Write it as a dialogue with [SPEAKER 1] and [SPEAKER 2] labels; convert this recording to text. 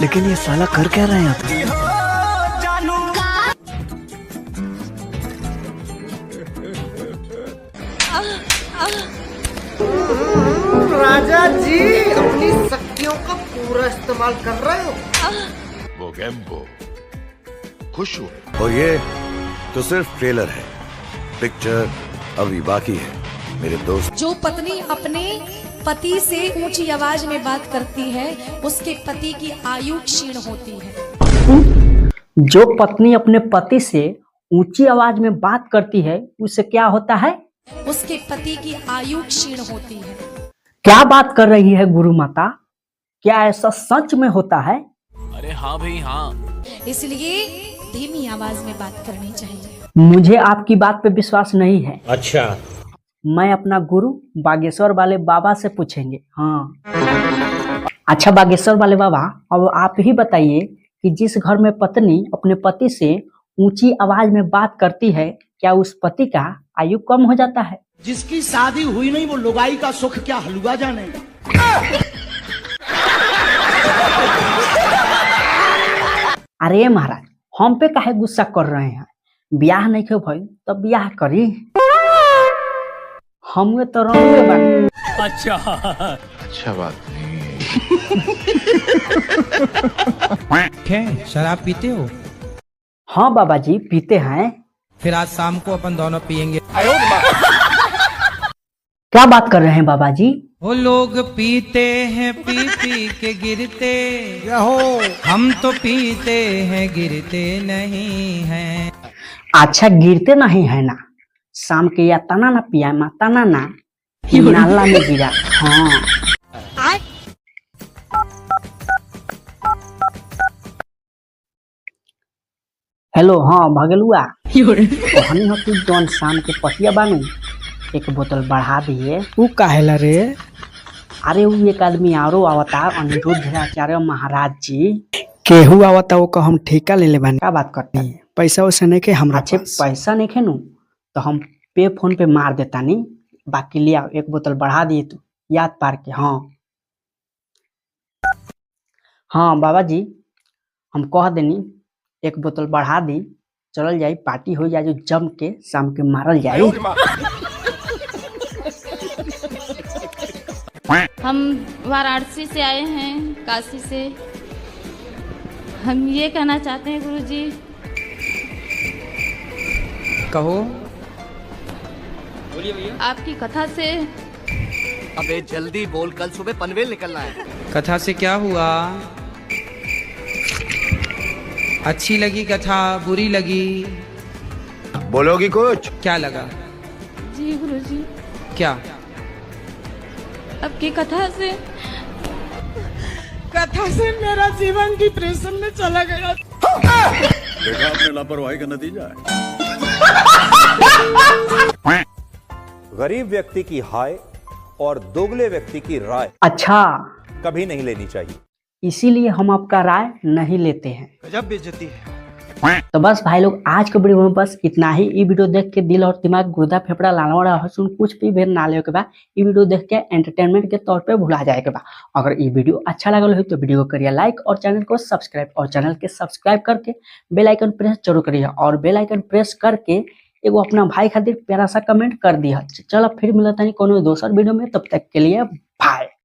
[SPEAKER 1] लेकिन ये साला कर क्या रहे हैं यहाँ पे?
[SPEAKER 2] राजा जी अपनी शक्तियों का पूरा इस्तेमाल कर रहे हो।
[SPEAKER 3] वो गैम्बो खुश हो।
[SPEAKER 4] और ये तो सिर्फ ट्रेलर है, पिक्चर अभी बाकी है मेरे दोस्त।
[SPEAKER 5] जो पत्नी अपने पति से ऊंची आवाज में बात करती है उसके पति की आयु क्षीण होती है।
[SPEAKER 6] जो पत्नी अपने पति से ऊंची आवाज में बात करती है उससे क्या होता है?
[SPEAKER 5] उसके पति की आयु क्षीण होती है।
[SPEAKER 6] क्या बात कर रही है गुरु माता? क्या ऐसा सच में होता है?
[SPEAKER 1] अरे हाँ भाई हाँ।
[SPEAKER 5] इसलिए धीमी आवाज में बात करनी चाहिए।
[SPEAKER 6] मुझे आपकी बात पे विश्वास नहीं है।
[SPEAKER 2] अच्छा,
[SPEAKER 6] मैं अपना गुरु बागेश्वर वाले बाबा से पूछेंगे। हाँ अच्छा बागेश्वर वाले बाबा, अब आप ही बताइए कि जिस घर में पत्नी अपने पति से ऊंची आवाज में बात करती है क्या उस पति का आयु कम हो जाता है?
[SPEAKER 2] जिसकी शादी हुई नहीं वो लुगाई का सुख क्या हलवा जाने।
[SPEAKER 6] अरे महाराज, हम पे काहे गुस्सा कर रहे हैं? ब्याह नहीं क्यों भाई तब ब्याह करी। हम तो रंगे बानी।
[SPEAKER 3] अच्छा बात नहीं।
[SPEAKER 7] क्या शराब पीते हो?
[SPEAKER 6] हाँ बाबा जी पीते हैं।
[SPEAKER 7] फिर आज शाम को अपन दोनों पियेंगे।
[SPEAKER 6] क्या बात कर रहे हैं बाबा जी?
[SPEAKER 7] वो लोग पीते हैं पी पी के गिरते हो, हम तो पीते हैं गिरते नहीं हैं।
[SPEAKER 6] अच्छा गिरते नहीं है ना? शाम के या तना ना पिया मा तना ना नाला में गिरा। हाँ हेलो, हाँ भगलुआ हनी हो तू जौन शाम के पटिया बानू एक बोतल बढ़ा दिए।
[SPEAKER 7] तू काहेला रे?
[SPEAKER 6] अरे वो एक आदमी आरो आवता अनिरुद्धाचार्य महाराज जी।
[SPEAKER 7] केहू आवता वो का हम ठेका ले ले बानी।
[SPEAKER 6] क्या बात करते हैं?
[SPEAKER 7] पैसा वैसा नहीं के हमरा
[SPEAKER 6] अच्छे
[SPEAKER 7] पास।
[SPEAKER 6] पैसा नहीं खेनू तो हम पे फोन पे मार देता नहीं, बाकी ले आओ एक बोतल बढ़ा दिए तू याद पार के। हाँ हाँ बाबा जी हम कह देनी एक बोतल बढ़ा दी, चलल जाई पार्टी हो जाए जो जम के शाम के मारल जाए।
[SPEAKER 8] हम वाराणसी से आए हैं, काशी से। हम ये कहना चाहते हैं गुरुजी।
[SPEAKER 7] कहो।
[SPEAKER 8] बोलिए भैया। आपकी कथा से।
[SPEAKER 2] अबे जल्दी बोल, कल सुबह पनवेल निकलना है।
[SPEAKER 7] कथा से क्या हुआ? अच्छी लगी कथा, बुरी लगी?
[SPEAKER 4] बोलोगी कुछ?
[SPEAKER 7] क्या लगा?
[SPEAKER 8] जी गुरुजी,
[SPEAKER 7] क्या?
[SPEAKER 8] आपकी कथा से
[SPEAKER 2] मेरा जीवन डिप्रेशन में चला गया।
[SPEAKER 4] देखा आपने लापरवाही का नतीजा है।
[SPEAKER 9] गरीब व्यक्ति की हाय और दोगले व्यक्ति की राय
[SPEAKER 6] अच्छा
[SPEAKER 9] कभी नहीं लेनी चाहिए,
[SPEAKER 6] इसीलिए हम आपका राय नहीं लेते हैं।
[SPEAKER 2] गजब बेइज्जती है।
[SPEAKER 6] तो बस भाई लोग आज के वीडियो में बस इतना ही। ये वीडियो देख के दिल और दिमाग गुर्दा फेफड़ा लाना वाला हसून कुछ भी भेद ना ले के बाद ये वीडियो देख के एंटरटेनमेंट के तौर पे भुला जाए के बाद अगर ये वीडियो अच्छा लगल हो तो वीडियो को करिए लाइक और चैनल को सब्सक्राइब, और चैनल के सब्सक्राइब करके बेल आइकन प्रेस जरूर करिए, और बेल आइकन प्रेस करके एगो अपना भाई खातिर प्यारा सा कमेंट कर दिया। चलो फिर मिलता है कोनो दोसर वीडियो में, तब तक के लिए बाय।